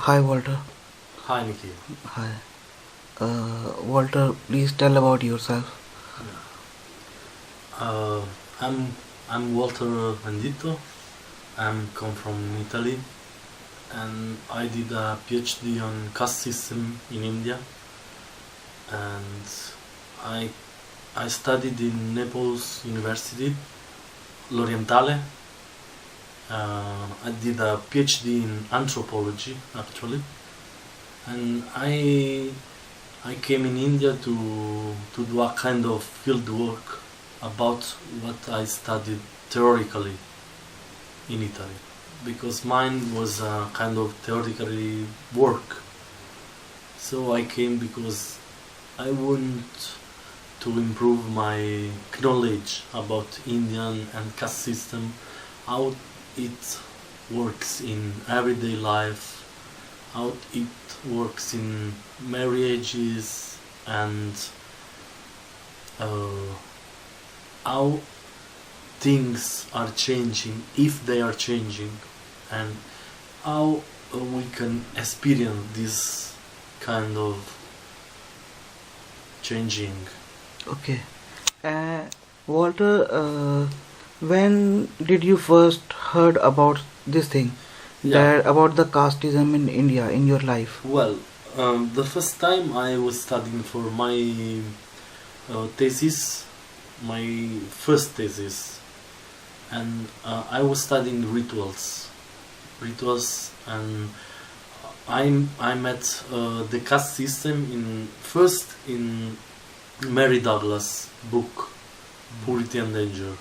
Hi, Walter. Hi, Nikki. Hi. Walter, please tell about yourself. Uh, I'm I'm Walter Venditto. I'm come from Italy, and I did a PhD on Casteism in India, and I I studied in Naples University, L'Orientale. I did a PhD in anthropology actually, and I came in India to do a kind of field work about what I studied theoretically in Italy, because mine was a kind of theoretically work. So I came because I want to improve my knowledge about Indian and caste system, how it works in everyday life, how it works in marriages, and uh, how things are changing, if they are changing, and how we can experience this kind of changing. Okay. Walter, when did you first heard about this thing? Yeah. About the casteism in India in your life? Well, the first time I was studying for my thesis, my first thesis, and I was studying rituals, and I met the caste system in Mary Douglas book, Purity and Danger,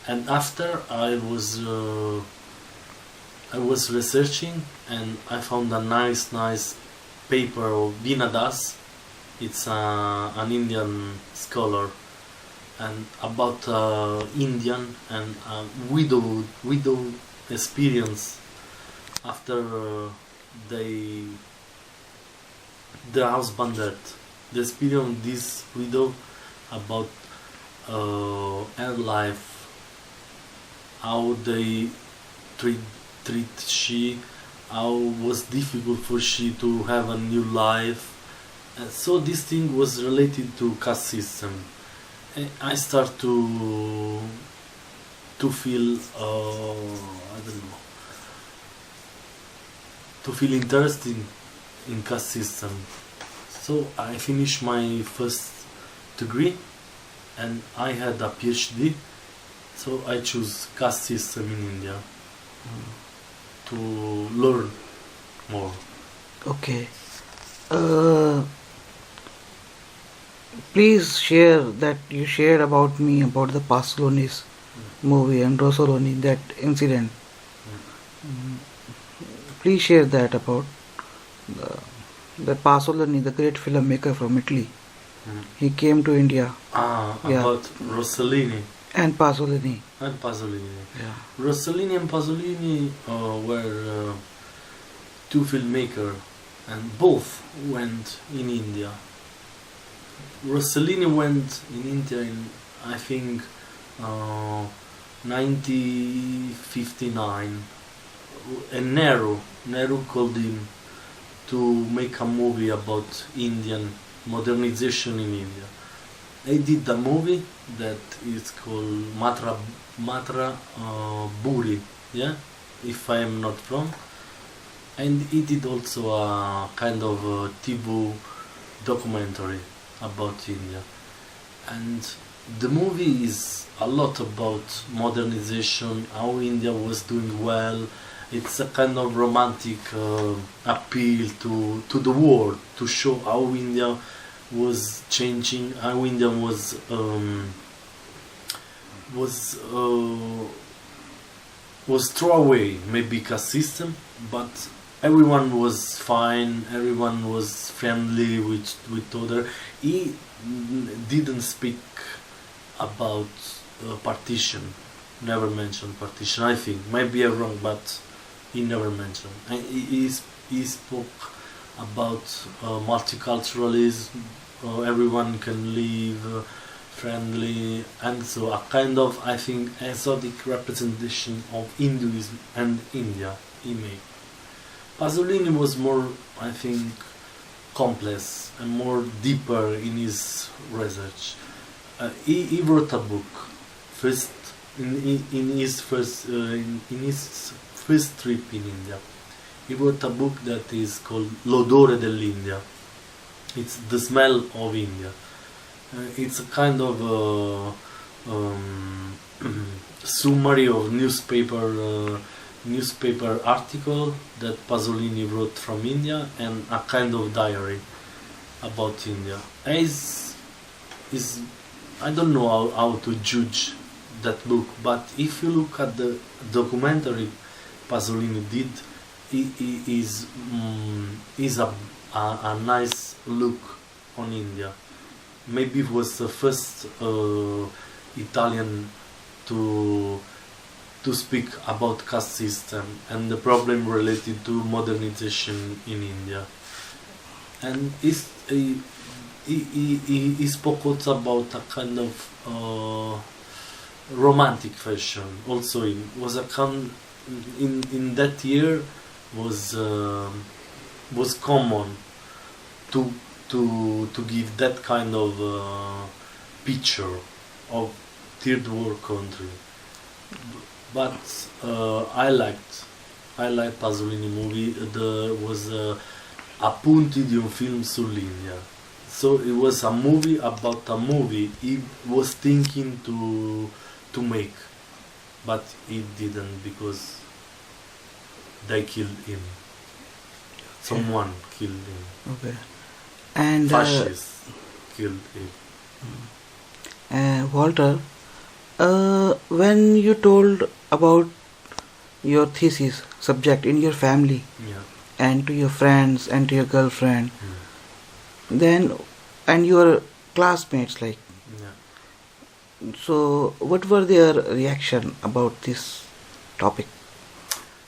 and after I was researching, and I found a nice paper of Veena Das. It's an Indian scholar, and about Indian and widow experience after they the husband death. The experience of this widow about her life, how they treat she, how was difficult for she to have a new life, and so this thing was related to caste system. And I start to feel I don't know, to feel interesting in caste system. So I finished my first degree, and I had a PhD. So I choose caste system in India to learn more. Okay. Please share that you shared about me about the Pasolini's movie and Rossellini, that incident. Please share that about the Pasolini, the great filmmaker from Italy. He came to India. About Rossellini And Pasolini. and Pasolini. Yeah. Rossellini and Pasolini were two filmmakers, and both went in India. Rossellini went in India in, I think, 1959, and Nehru called him to make a movie about Indian modernization in India. They did a movie that is called Matra Buri, yeah, if I am not wrong, and he did also a kind of TV documentary about India, and the movie is a lot about modernization, how India was doing well. It's a kind of romantic appeal to the world, to show how India was changing, how India was throw away maybe caste system, but everyone was fine, everyone was friendly with other. He didn't speak about partition, never mentioned partition, I think. Maybe I'm wrong, but he never mentioned. And he spoke about multiculturalism, everyone can live friendly, and so a kind of, I think, exotic representation of Hinduism and India he made. Pasolini was more, I think, complex and more deeper in his research. He wrote a book first in his first trip in India. He wrote a book that is called L'odore dell'India. It's the smell of India. It's a kind of summary of newspaper article that Pasolini wrote from India, and a kind of diary about India. I don't know how to judge that book, but if you look at the documentary Pasolini did, is a nice look on India. Maybe it was the first Italian to speak about caste system and the problem related to modernization in India. And he spoke also about a kind of romantic fashion. Also, it was a in that year was common to give that kind of picture of third world country. But I liked Pasolini movie. There was Appunti di un film sull'India. So it was a movie about a movie he was thinking to make, but he didn't because they killed him. Someone killed him. Okay. And fascists killed him. Walter, when you told about your thesis subject in your family, Yeah. and to your friends and to your girlfriend, then and your classmates, like, Yeah. so what were their reaction about this topic?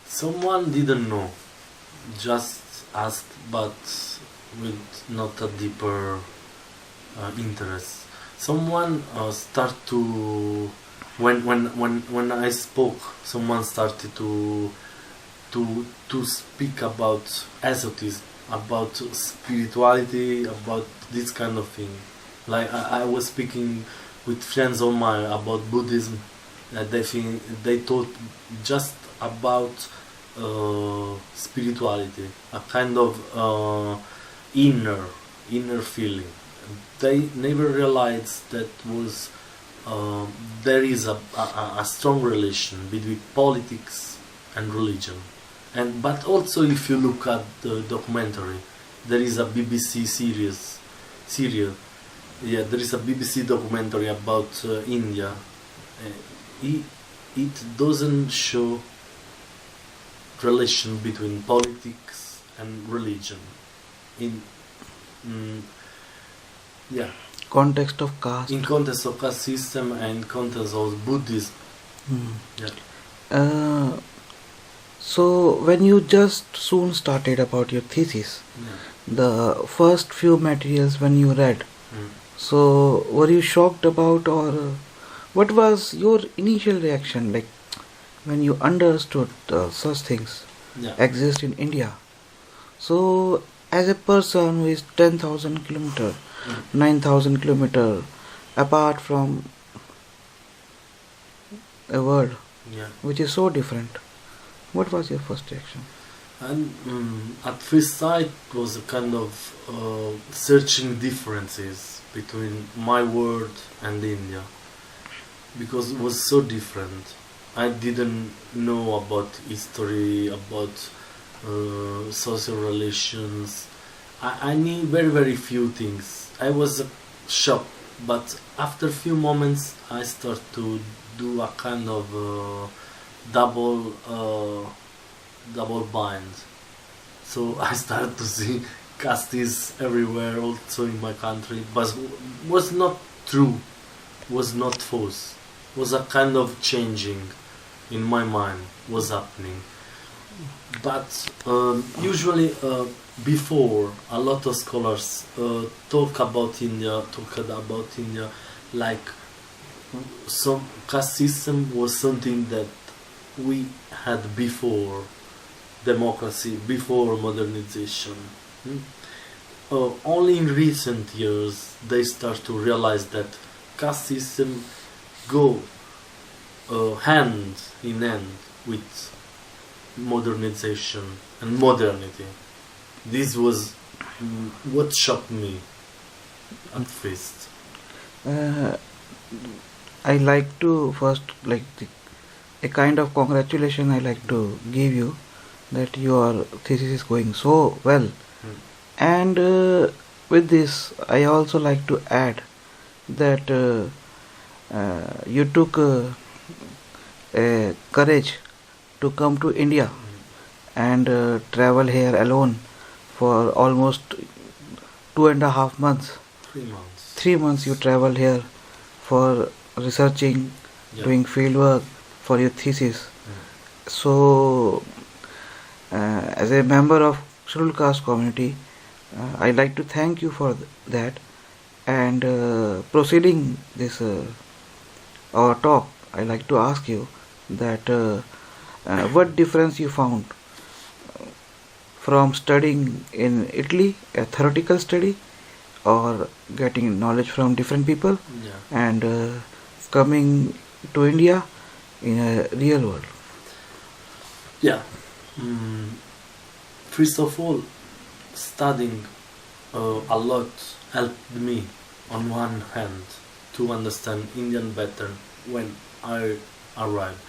Someone didn't know, just asked, but with not a deeper interest. Someone start to when I spoke, someone started to speak about esotericism, about spirituality, about this kind of thing. Like I was speaking with friends of mine about Buddhism, that they thought just about spirituality, a kind of inner feeling. They never realized that was there is a strong relation between politics and religion. And but also, if you look at the documentary, there is a BBC serial. Yeah, there is a BBC documentary about India. It doesn't show relation between politics and religion in Context of caste. in context of caste system and context of Buddhism. Yeah. So when you just soon started about your thesis, the first few materials when you read, so were you shocked about, or what was your initial reaction, like when you understood such things Yeah. exist in India? So as a person who is 10,000 kilometer, 9,000 kilometer apart from a world Yeah. which is so different, what was your first reaction? And at first sight was a kind of searching differences between my world and India, because it was so different. I didn't know about history, about social relations. I knew very few things. I was shocked, but after few moments I start to do a kind of double bind. So I started to see castes everywhere, also in my country, but was not true, was not false, was a kind of changing in my mind was happening. But usually before, a lot of scholars talked about India like some caste system was something that we had before democracy before modernization. Mm. Only in recent years they start to realize that caste system go hand in hand with modernization and modernity. This was what shocked me at first. Uh, I like to first a kind of congratulation I like to give you that your thesis is going so well. And with this, I also like to add that you took courage to come to India and travel here alone for almost 2.5 months. 3 months. 3 months you travel here for researching, Yeah. doing field work for your thesis. So, as a member of scheduled caste community, I like to thank you for that. And proceeding this our talk, I like to ask you that what difference you found from studying in Italy, a theoretical study, or getting knowledge from different people, Yeah. and coming to India in a real world. Yeah. Mm, First of all, studying a lot helped me, on one hand, to understand Indian better when I arrived.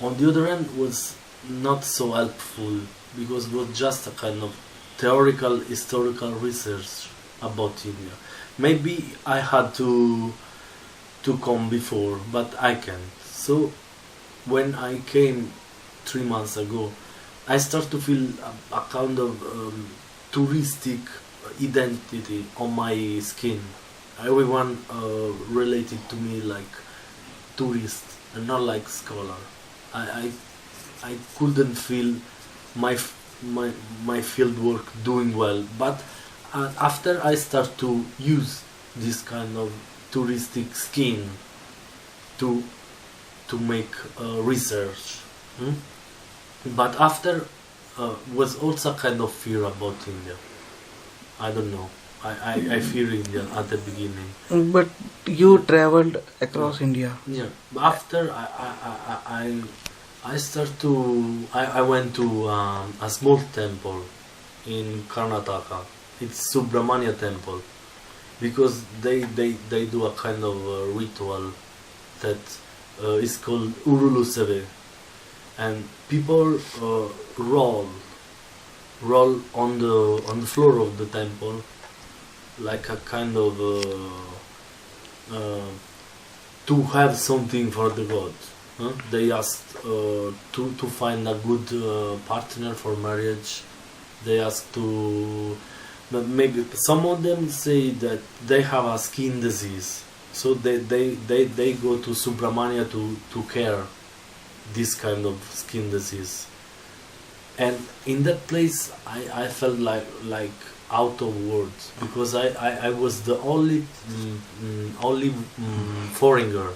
On the other hand, was not so helpful because it was just a kind of theoretical, historical research about India. Maybe I had to come before, but I can't. So when I came 3 months ago, I start to feel a kind of touristic identity on my skin. Everyone related to me like tourist and not like scholar. I, I couldn't feel my my field work doing well, but after I start to use this kind of touristic skin to make research. Hmm? But after was also kind of fear about India. I don't know. I fear India at the beginning. But you traveled across India. Yeah. But after I start to I went to a small temple in Karnataka. It's Subramania temple because they do a kind of ritual that is called Urulu Seve, and people roll on the floor of the temple like a kind of to have something for the god. They asked to find a good partner for marriage. They ask to maybe some of them say that they have a skin disease, so they go to Subramania to care this kind of skin disease. And in that place I felt like out of words because I was the only foreigner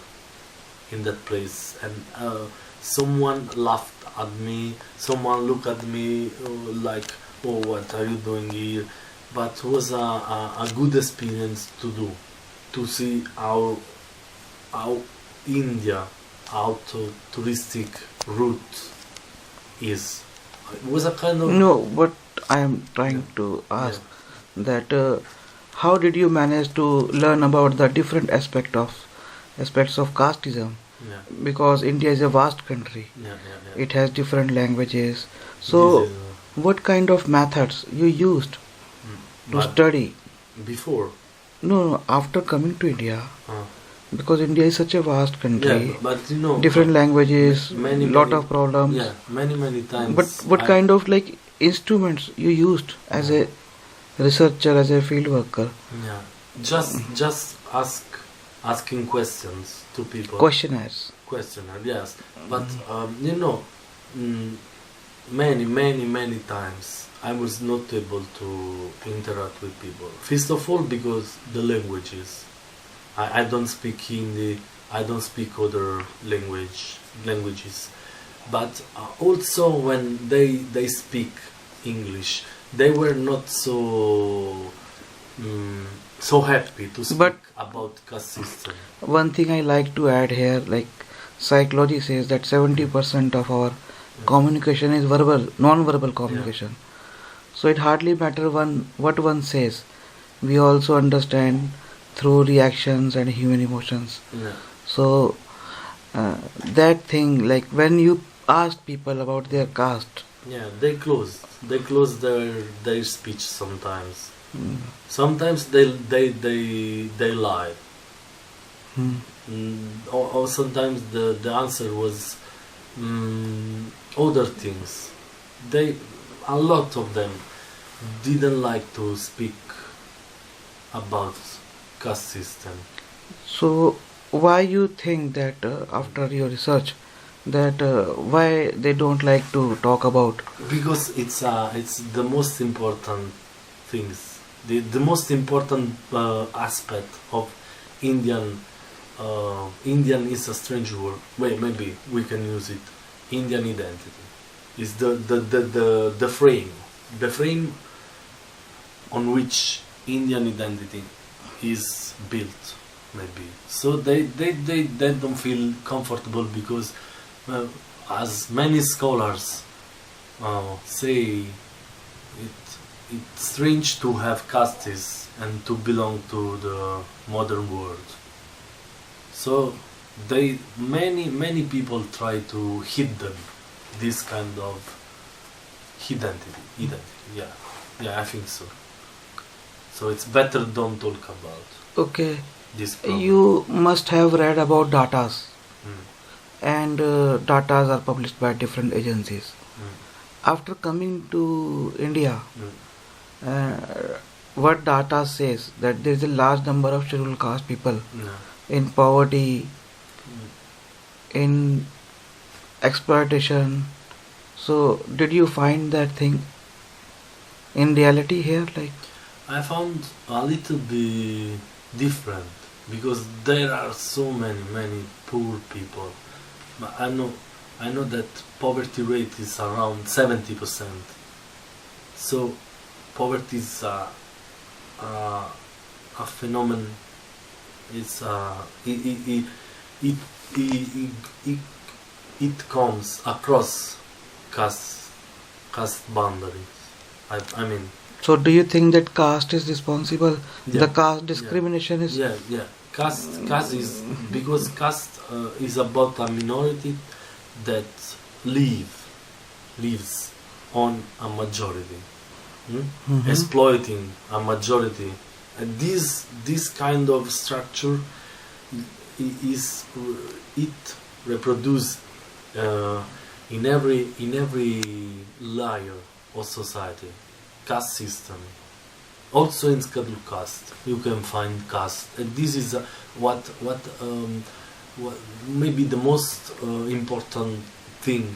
in that place, and someone laughed at me, someone looked at me like, oh, what are you doing here? But it was a good experience to do, to see how India, how touristic route is. It was a kind of No, but I am trying to ask that how did you manage to learn about the different aspects of casteism? yeah, Because India is a vast country. yeah. It has different languages. This So, is, what kind of methods you used to but study? before, No, after coming to India, uh, because India is such a vast yeah, country, but you know, different languages, many lot of problems. yeah, many times. But what kind of instruments you used as a researcher, as a field worker? Yeah, just asking questions to people. Questionnaires. Questionnaire, yes, but you know, mm, many times I was not able to interact with people. First of all, because the languages. I don't speak Hindi. I don't speak other languages. but also when they speak English, they were not so happy to speak But about caste system. one thing I like to add here, like psychology says that 70% of our communication is verbal, non-verbal communication. So it hardly matter what one says. We also understand through reactions and human emotions. Yeah. So that thing, like when you ask people about their caste, Yeah, they close their speech sometimes. Sometimes they lie. hmm, Or sometimes the answer was other things. A lot of them didn't like to speak about caste system. so why you think that after your research that why they don't like to talk about? Because it's the most important things, the most important aspect of Indian. Indian is a strange word. Wait, maybe we can use it. Indian identity is the frame on which Indian identity is built. Maybe so they don't feel comfortable because as many scholars say it's strange to have castes and to belong to the modern world. So many people try to hide them this kind of identity. Yeah, I think so. So it's better don't talk about Okay, this problem. you must have read about datas, Mm, and datas are published by different agencies. mm, After coming to India, mm. what data says that there is a large number of scheduled caste people No. in poverty, Mm. in exploitation. So, did you find that thing in reality here? Like, I found a little bit different because there are so many poor people. But I know that poverty rate is around 70%. So poverty is a phenomenon. It's it, it, it, it comes across caste boundaries. I mean. so do you think that caste is responsible? Yeah. The caste discrimination is. Yeah. Caste is because caste is about a minority that lives on a majority, Mhm. exploiting a majority, and this kind of structure is it reproduced in every layer of society. Caste system. Also in scheduled caste, you can find caste, and this is what maybe the most important thing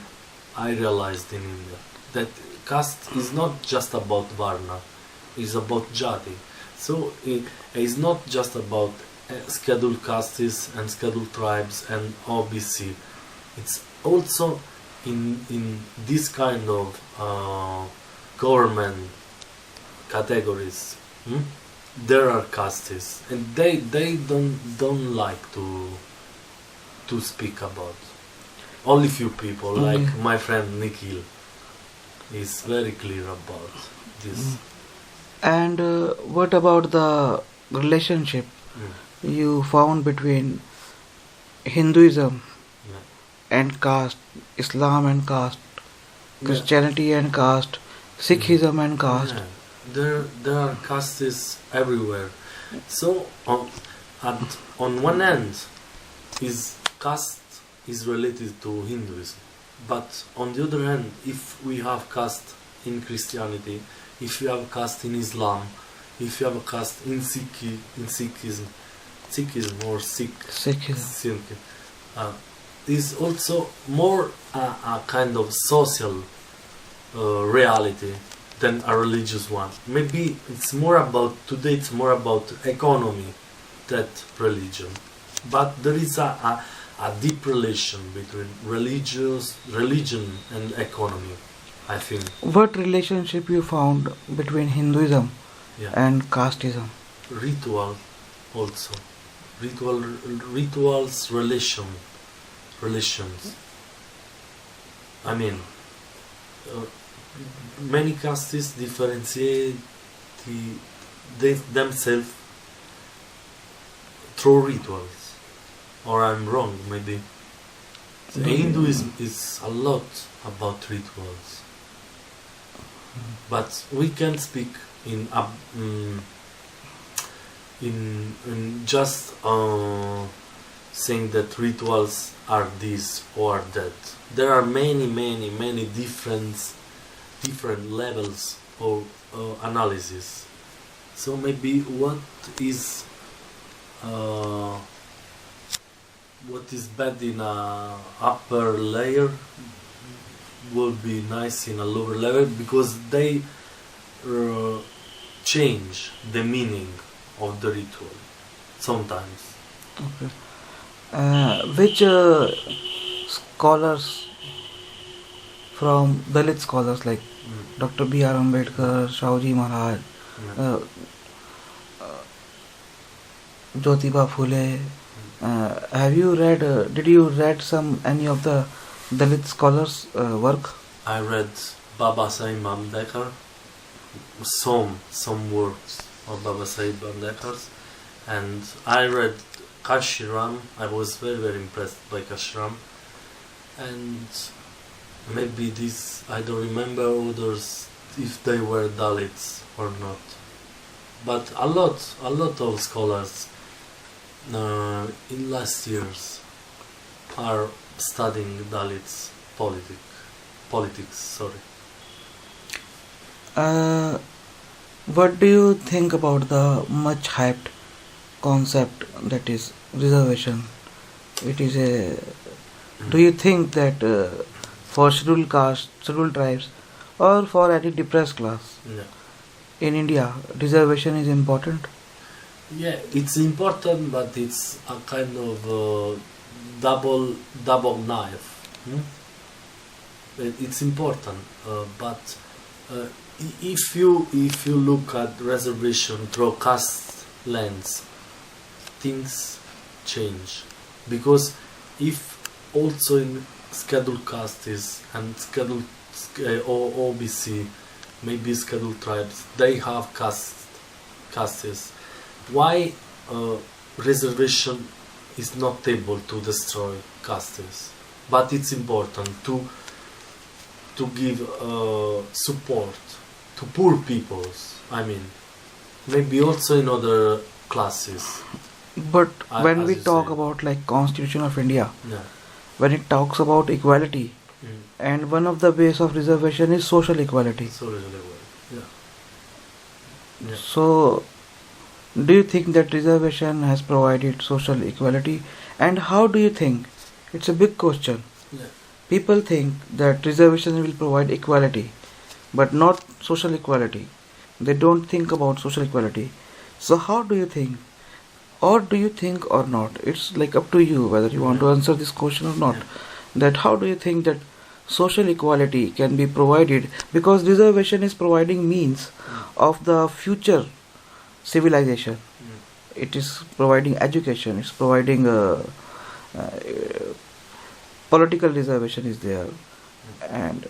I realized in India. That caste is not just about Varna, it's about Jati. So it is not just about scheduled castes and scheduled tribes and OBC. It's also in this kind of government categories. There are castes, and they don't like to speak about. Only few people, like my friend Nikhil, is very clear about this. And what about the relationship Mm. you found between Hinduism Yeah. and caste, Islam and caste, Christianity and caste, Sikhism and caste? Yeah. There are castes everywhere. So on one end is caste is related to Hinduism, but on the other hand, if we have caste in Christianity, if you have caste in Islam, if you have a caste in Sikhism or Sikhism. is also more a kind of social reality than a religious one. Maybe it's more about today. It's more about economy than religion. But there is a a deep relation between religion and economy, I think. What relationship you found between Hinduism Yeah. and casteism? Ritual also. Rituals relations. I mean, uh, many castes differentiate themselves through rituals. Or I'm wrong, maybe. So Hinduism is a lot about rituals. But we can speak in just saying that rituals are this or that. There are many different levels of analysis. So maybe what is bad in a upper layer would be nice in a lower level, because they change the meaning of the ritual sometimes. Okay. Which scholars from Dalit scholars like Dr. B.R. Ambedkar, Shauji Maharaj, uh, Jyotiba Phule, have you read? Did you read any of the Dalit scholars' work? I read Baba Sahib Ambedkar, some works of Baba Sahib Ambedkar's, and I read Kashiram. I was very impressed by Kashiram, and maybe this, I don't remember others if they were Dalits or not, but a lot of scholars in last years are studying Dalits politics. Sorry. What do you think about the much hyped concept that is reservation? It is a. Do you think that for scheduled caste, scheduled tribes, or for any depressed class Yeah. in India, reservation is important? Yeah, it's important, but it's a kind of double knife. It's important, but if you look at reservation through caste lens, things change, because if also in scheduled castes and scheduled or OBC, maybe scheduled tribes, they have castes. Why reservation is not able to destroy castes? But it's important to give support to poor peoples. I mean, maybe also in other classes. But when as we you talk say. about like Constitution of India, Yeah. when it talks about equality, and one of the base of reservation is social equality. Yeah. Yeah. So, do you think that reservation has provided social equality? And how do you think? It's a big question. Yeah. People think that reservation will provide equality, but not social equality. They don't think about social equality. So, how do you think? Or do you think or not? It's like up to you whether you want to answer this question or not. That how do you think that social equality can be provided, because reservation is providing means of the future civilization. It is providing education, it's providing political reservation is there, and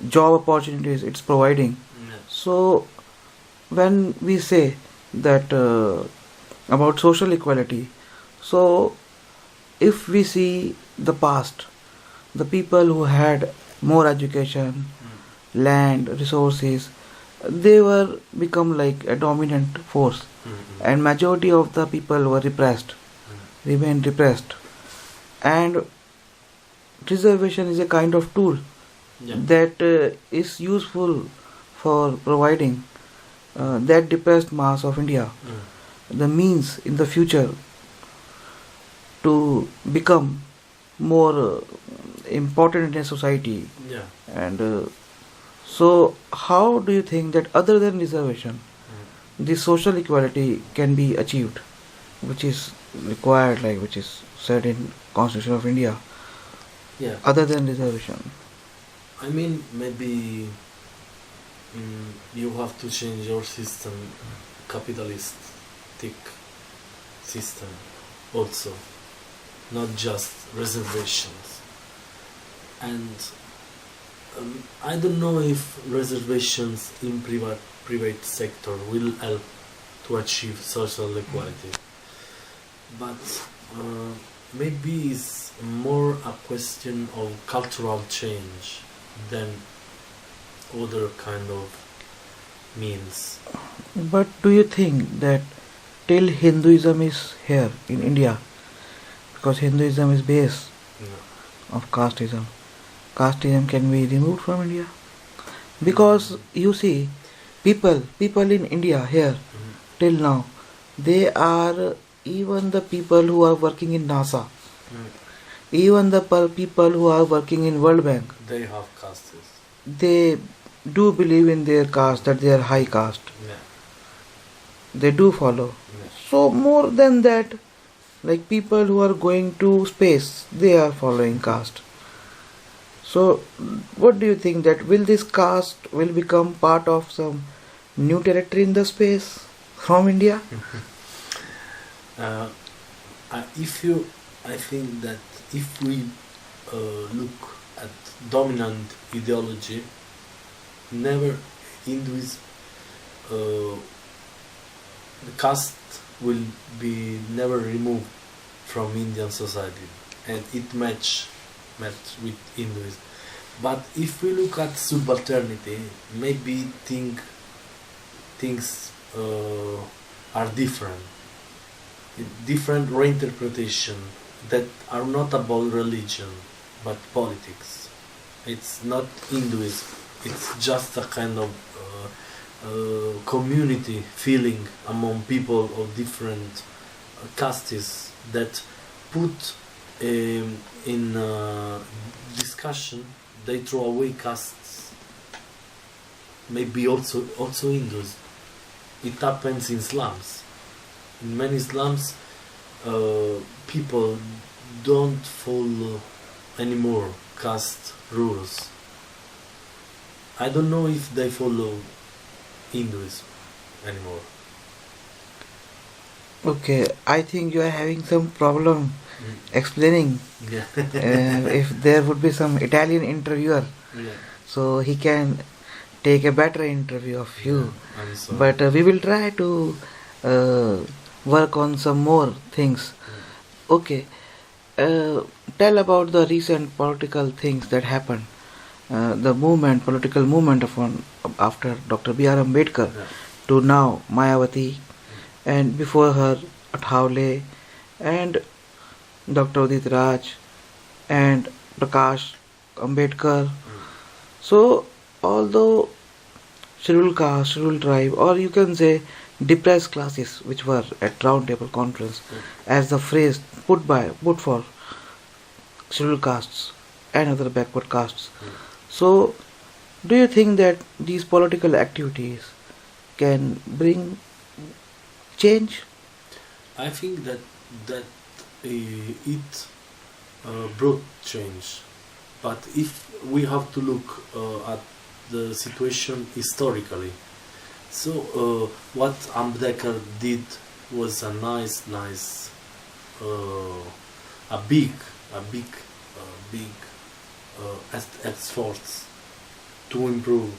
job opportunities it's providing. So when we say that about social equality, so if we see the past, the people who had more education, land, resources, they were become like a dominant force, and majority of the people were repressed, remained repressed, and reservation is a kind of tool that is useful for providing that depressed mass of India the means in the future to become more important in a society. And so how do you think that other than reservation the social equality can be achieved, which is required, like which is said in Constitution of India, Yeah. other than reservation. I mean, maybe you have to change your system, capitalistic system, also, not just reservations. And I don't know if reservations in private sector will help to achieve social equality, but maybe it's more a question of cultural change than other kind of means. But do you think that till Hinduism is here in India, because Hinduism is base No. of casteism, casteism can be removed from India? Because you see, people in India here till now, they are even the people who are working in NASA, even the people who are working in World Bank, They have castes. they do believe in their caste, that they are high caste. Yeah. They do follow. Yeah. So more than that, like people who are going to space, they are following caste. So what do you think, that will this caste will become part of some new territory in the space from India? Uh, I think that if we look at dominant ideology, never Hinduism, the caste will be never removed from Indian society, and it match with Hinduism. But if we look at subalternity, maybe things are different reinterpretation that are not about religion but politics. It's not Hinduism, it's just a kind of community feeling among people of different castes that put in discussion, they throw away castes. Maybe also Hindus. It happens in slums. In many slums, people don't follow anymore caste rules. I don't know if they follow Hinduism anymore. Okay, I think you are having some problem explaining. Yeah. If there would be some Italian interviewer, Yeah. so he can take a better interview of you. I'm sorry. But we will try to work on some more things. Okay, tell about the recent political things that happened. The political movement after Dr. B.R. Ambedkar Yeah. to now Mayawati, and before her Athawale and Dr. Udit Raj and Prakash Ambedkar. So, although scheduled caste, scheduled tribe, or you can say depressed classes, which were at round table conference, as the phrase put for scheduled castes and other backward castes. So, do you think that these political activities can bring change? I think that it brought change, but if we have to look at the situation historically, so what Ambedkar did was a big efforts to improve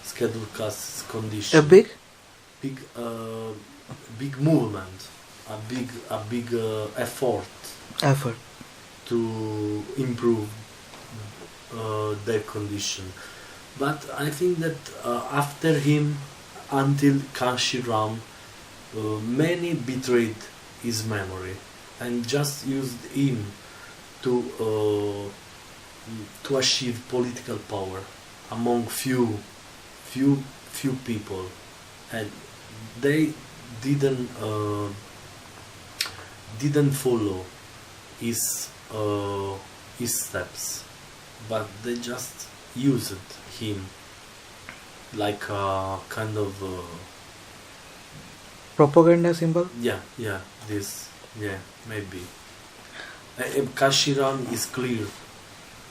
scheduled castes condition. A big Big movement, a big effort effort. to improve their condition. But I think that after him, until Kanshi Ram, many betrayed his memory and just used him to achieve political power among few people, and they didn't follow his steps, but they just used him like a kind of Propaganda symbol? maybe. Kashiram is clear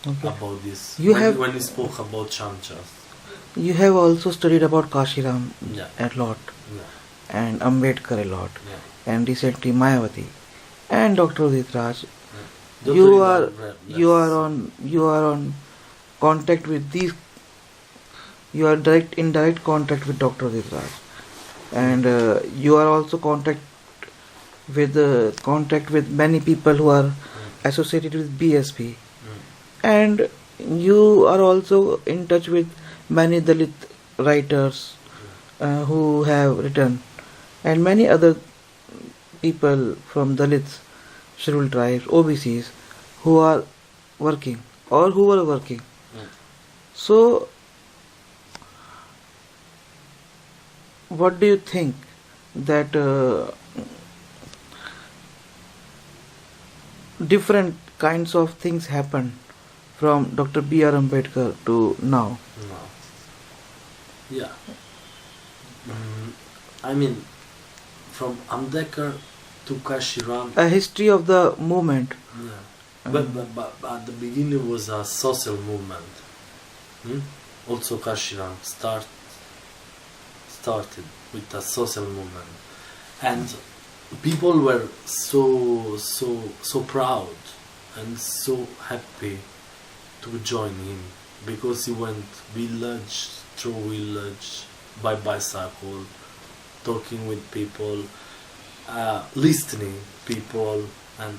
Okay. about this. You when, have- when he spoke about Chamchas. You have also studied about Kashiram Yeah. a lot, Yeah. and Ambedkar a lot, Yeah. and recently Mayawati, and Dr. Udit Raj. Dr. You Ivan are Rep, you are on contact with these. You are in direct contact with Dr. Udit Raj, and you are also contact with many people who are associated with BSP, and you are also in touch with many Dalit writers who have written, and many other people from Dalits, scheduled tribes, OBCs, who are working or who were working. So, what do you think that different kinds of things happen from Dr. B.R. Ambedkar to now? No. Yeah. I mean, from Ambedkar to Kashiram. A history of the movement. Yeah. But at the beginning was a social movement. Also Kashiram started with a social movement. And people were so proud and so happy to join him, because he went village through village by bicycle, talking with people, listening people, and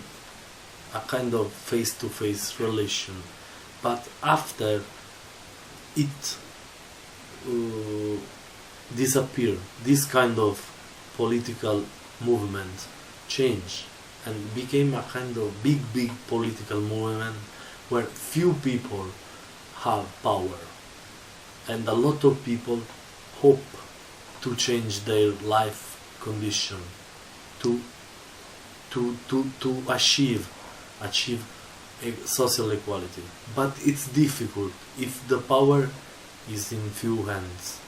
a kind of face-to-face relation. But after it disappeared, this kind of political movement changed and became a kind of big political movement where few people have power, and a lot of people hope to change their life condition, to achieve social equality. But it's difficult if the power is in few hands.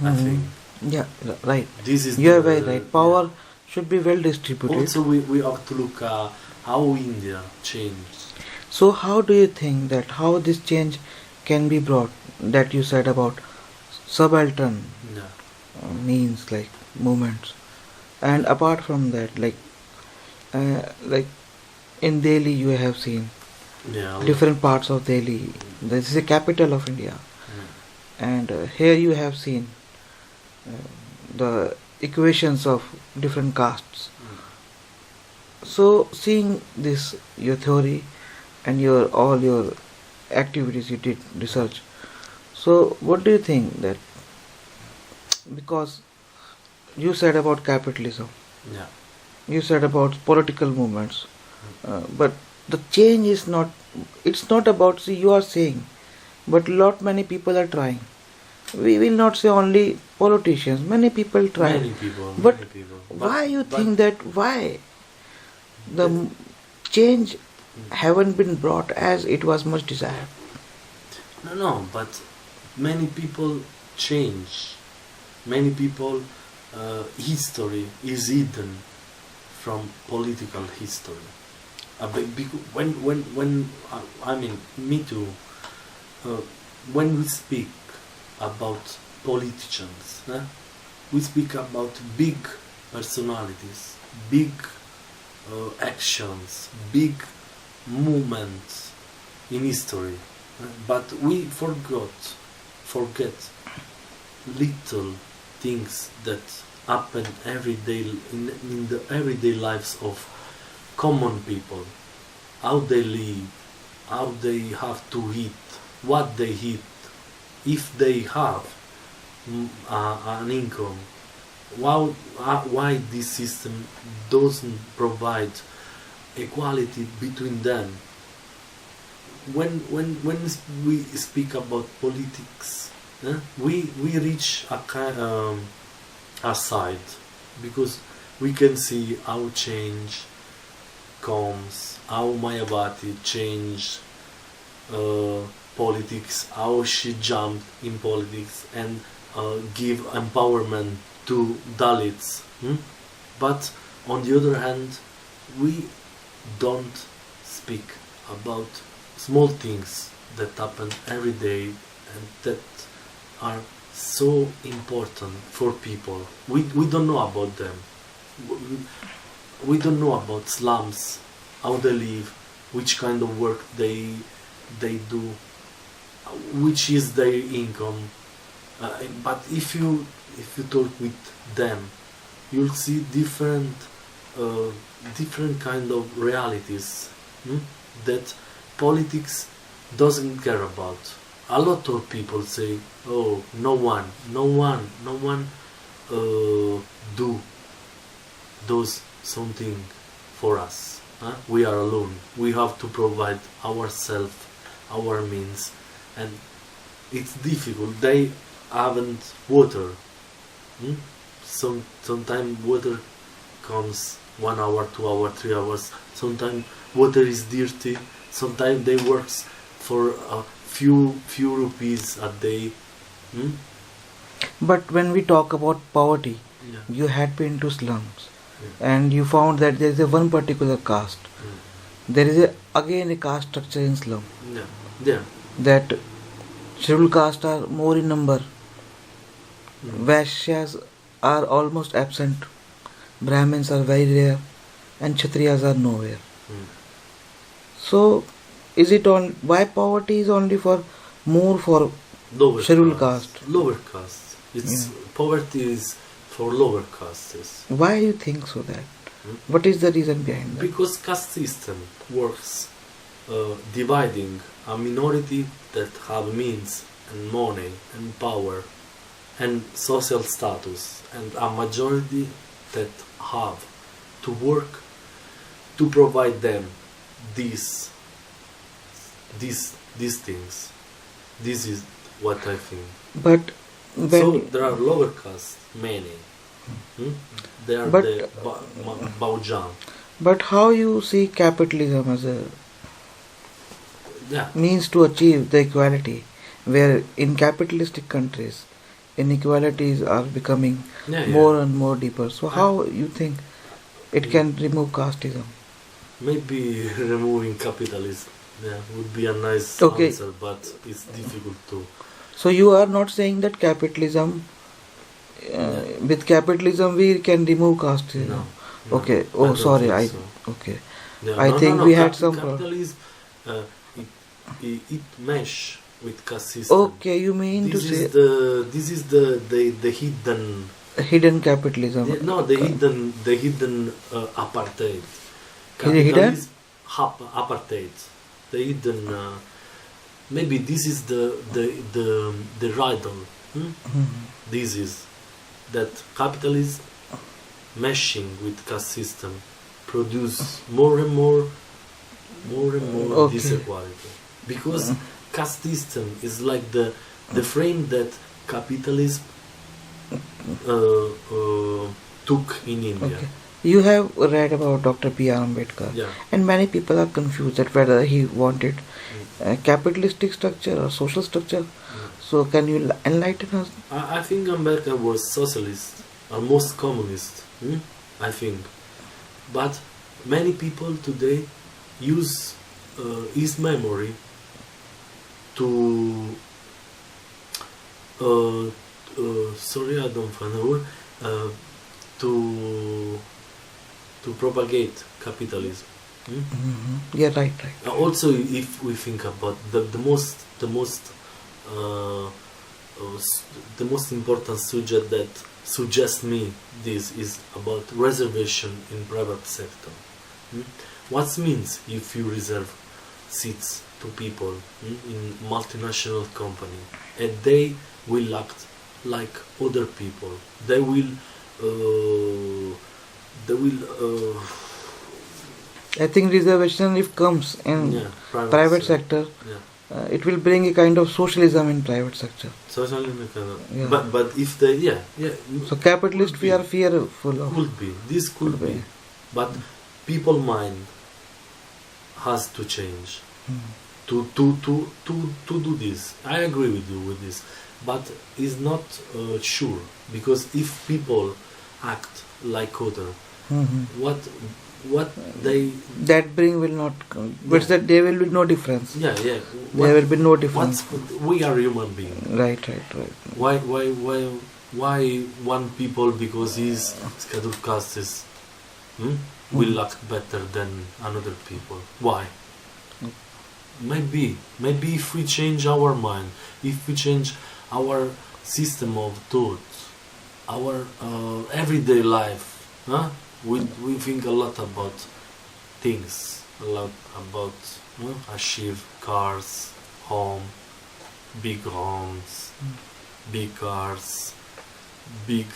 I think Yeah, right. this is You are the- very right. Power should be well distributed. Also, we have to look at how India changed. So, how do you think that how this change can be brought? That you said about subaltern Yeah. means like movements, and apart from that, like in Delhi, you have seen Yeah. different parts of Delhi. This is the capital of India, and here you have seen the equations of different castes. So, seeing this, your theory and all your activities you did research. So, what do you think that, because you said about capitalism, Yeah. you said about political movements, but the change is not. It's not about. See, you are saying, but many people are trying. We will not say only politicians. Many people try. Many people. But many people. why you think that? Why the change haven't been brought as it was much desired? No, but many people change. Many people, history is hidden from political history. When I mean, me too. When we speak about politicians, we speak about big personalities, big actions, big movements in history, but we forget little things that happen every day in the everyday lives of common people, how they live, how they have to eat, what they eat, if they have an income, why this system doesn't provide equality between them. When we speak about politics, we reach a side, because we can see how change comes, how Mayawati changed politics, how she jumped in politics and give empowerment to Dalits. But on the other hand, we don't speak about small things that happen every day and that are so important for people. We don't know about them. We don't know about slums, how they live, which kind of work they do, which is their income. But if you talk with them, you'll see different kind of realities that politics doesn't care about. A lot of people say, "Oh, no one does something for us. We are alone. We have to provide ourselves, our means, and it's difficult. They haven't water. Sometimes water comes 1 hour, 2 hour, 3 hours. Sometimes water is dirty. Sometimes they work for a few rupees a day." But when we talk about poverty, you had been to slums, and you found that there is a one particular caste. There is again a caste structure in slum. That scheduled castes are more in number. Vaishyas are almost absent. Brahmins are very rare, and Kshatriyas are nowhere. So, is it on why poverty is only for more for lower scheduled caste? Lower castes. It's poverty is for lower castes. Why do you think so? That what is the reason behind that? Because caste system works dividing a minority that have means and money and power and social status, and a majority that have to work to provide them these things. This is what I think. But so there are lower castes, many. They are the Baujan. But how you see capitalism as a means to achieve the equality, where in capitalistic countries inequalities are becoming more and more deeper. So how you think it can remove casteism? Maybe removing capitalism would be a nice answer, but it's difficult to. So you are not saying that capitalism, with capitalism we can remove casteism? No. Okay. Oh, sorry. Okay. I think no, we had some capitalism. It mesh with caste system. Okay, you mean this to say this is the hidden capitalism? The hidden apartheid. Hidden apartheid. The hidden. Maybe this is the riddle. This is that capitalism meshing with caste system produce more and more disequality, because caste system is like the frame that capitalism took in India. Okay. You have read about Dr. B.R. Ambedkar, and many people are confused that whether he wanted a capitalistic structure or social structure. So can you enlighten us? I think Ambedkar was socialist, almost communist. I think, but many people today use his memory to sorry, I don't find the word, to propagate capitalism. Yeah, right. Also, if we think about the most important subject that suggests me this is about reservation in private sector. What means if you reserve seats to people in multinational company, and they will act like other people? They will I think reservation, if comes in private sector, it will bring a kind of socialism in private sector. Socialism, but if they, so capitalist we are fearful of. This could be, but people mind has to change to do this. I agree with you with this, but it's not sure, because if people act like other, what they that bring will not come. But that there will be no difference. yeah. There will be no difference. We are human beings. Right. Why one people because he's scheduled castes will act better than another people? Why? Maybe if we change our mind, if we change our system of thoughts, our everyday life, we think a lot about things, a lot about achieve cars, home, big homes, big cars, big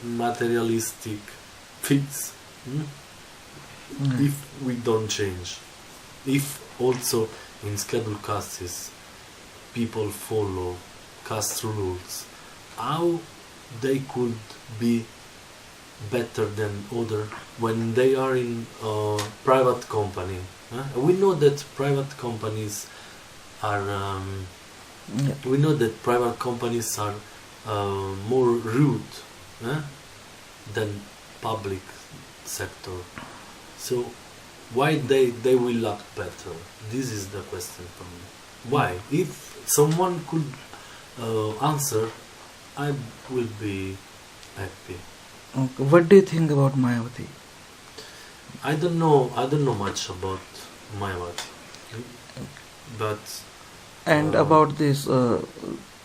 materialistic things. If we don't change, if also in scheduled castes people follow caste rules, how they could be better than other when they are in a private company? We know that private companies are we know that private companies are more rude than public sector. So why they will act better? This is the question for me. Why? If someone could answer, I will be happy. Okay. What do you think about Mayavati? I don't know much about Mayavati, but and about these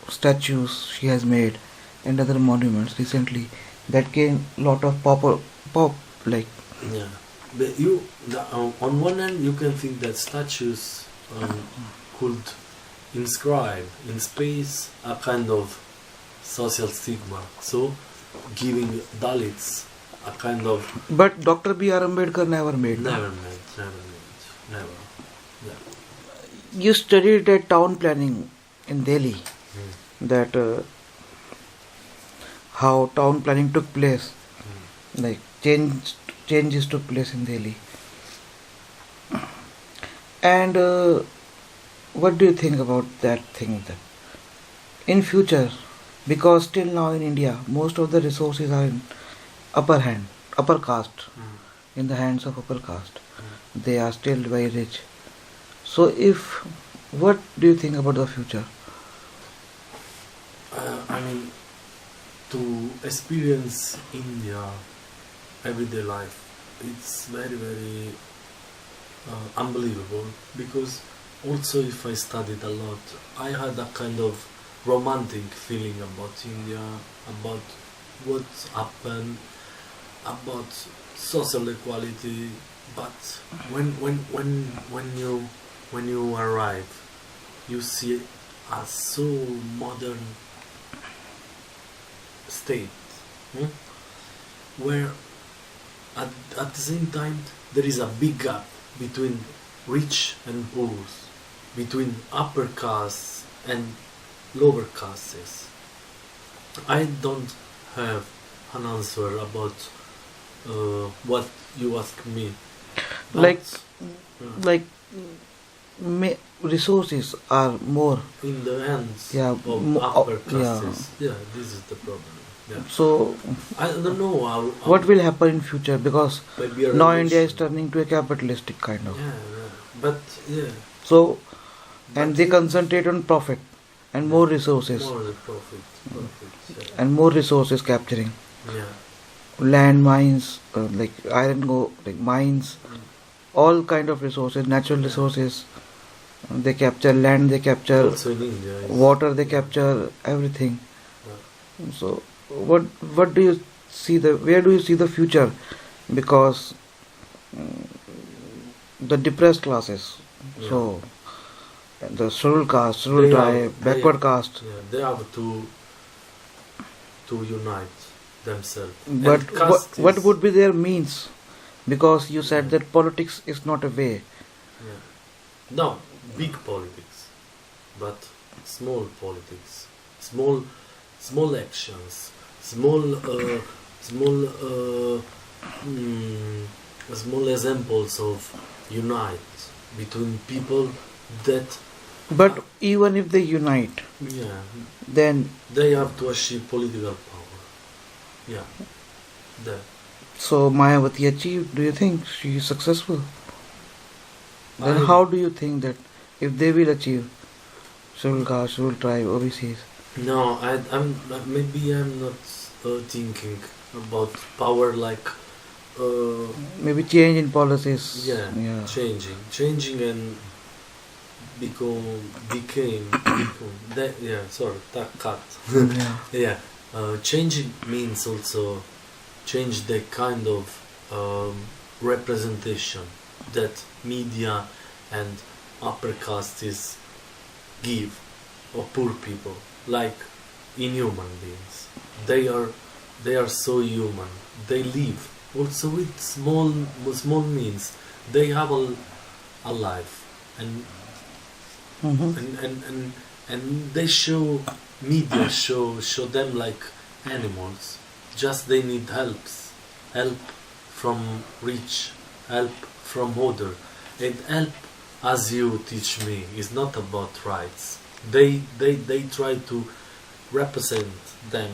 statues she has made and other monuments recently that gained lot of pop like. Yeah, but on one hand you can think that statues could inscribe in space a kind of social stigma, so giving Dalits a kind of. But Dr. B.R. Ambedkar never made. Never. Yeah. You studied that town planning in Delhi, that how town planning took place, like changes took place in Delhi. And what do you think about that thing? That in future, because till now in India, most of the resources are in upper caste, in the hands of upper caste. They are still very rich. So what do you think about the future? I mean, to experience India everyday life, it's very, very unbelievable, because also if I studied a lot, I had a kind of romantic feeling about India, about what happened, about social equality. But when you arrive, you see a so modern state, where at the same time there is a big gap between rich and poor, between upper castes and lower castes. I don't have an answer about what you ask me. But, resources are more in the hands of upper castes. Yeah, this is the problem. Yeah. So I don't know how what will happen in future, because now India is turning to a capitalistic kind of. But yeah. So and they concentrate on profit and more resources. More the profit. And more resources capturing. Yeah. Land mines, like iron ore, like mines, all kind of resources, natural resources. They capture land, they capture also in India, water, they capture everything. Yeah. So what do you see where do you see the future? Because the depressed classes, so the scheduled caste, scheduled tribe, backward caste. Yeah, they have to unite themselves. But what would be their means? Because you said that politics is not a way. Yeah. No, big politics, but small politics, small actions, small examples of unite between people that. But even if they unite, then they have to achieve political power. Yeah, So Mayawati achieved. Do you think she is successful? Then I how do you think that if they will achieve scheduled caste, scheduled tribe, OBCs? no, maybe I'm not thinking about power like Maybe change in policies. yeah, Yeah. changing and become that yeah sorry that cut Yeah. yeah changing means also change the kind of representation that media and upper castes give of poor people like inhuman beings they are so human they live also with small means they have a life and Mm-hmm. and they show media show them like animals just they need help from rich help from other and help as you teach me is not about rights they try to represent them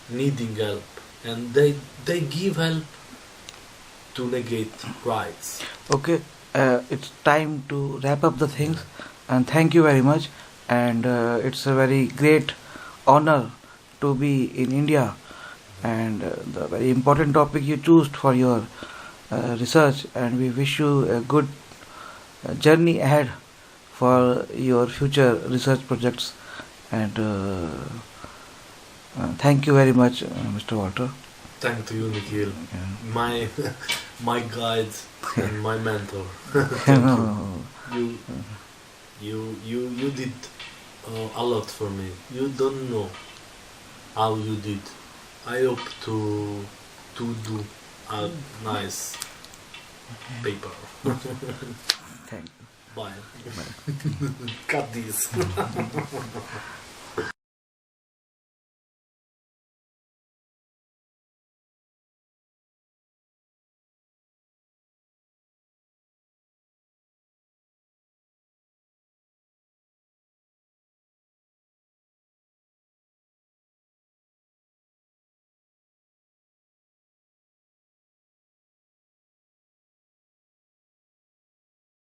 needing help and they give help to negate rights. Okay. It's time to wrap up the things. And thank you very much. And it's a very great honor to be in India. And the very important topic you chose for your research. And we wish you a good journey ahead for your future research projects. And thank you very much, Mr. Walter. Thank to you, Nikhil, Yeah. my my guide and my mentor. Thank you. You did a lot for me. You don't know how you did. I hope to do a nice paper. Thank you. Bye. Cut this.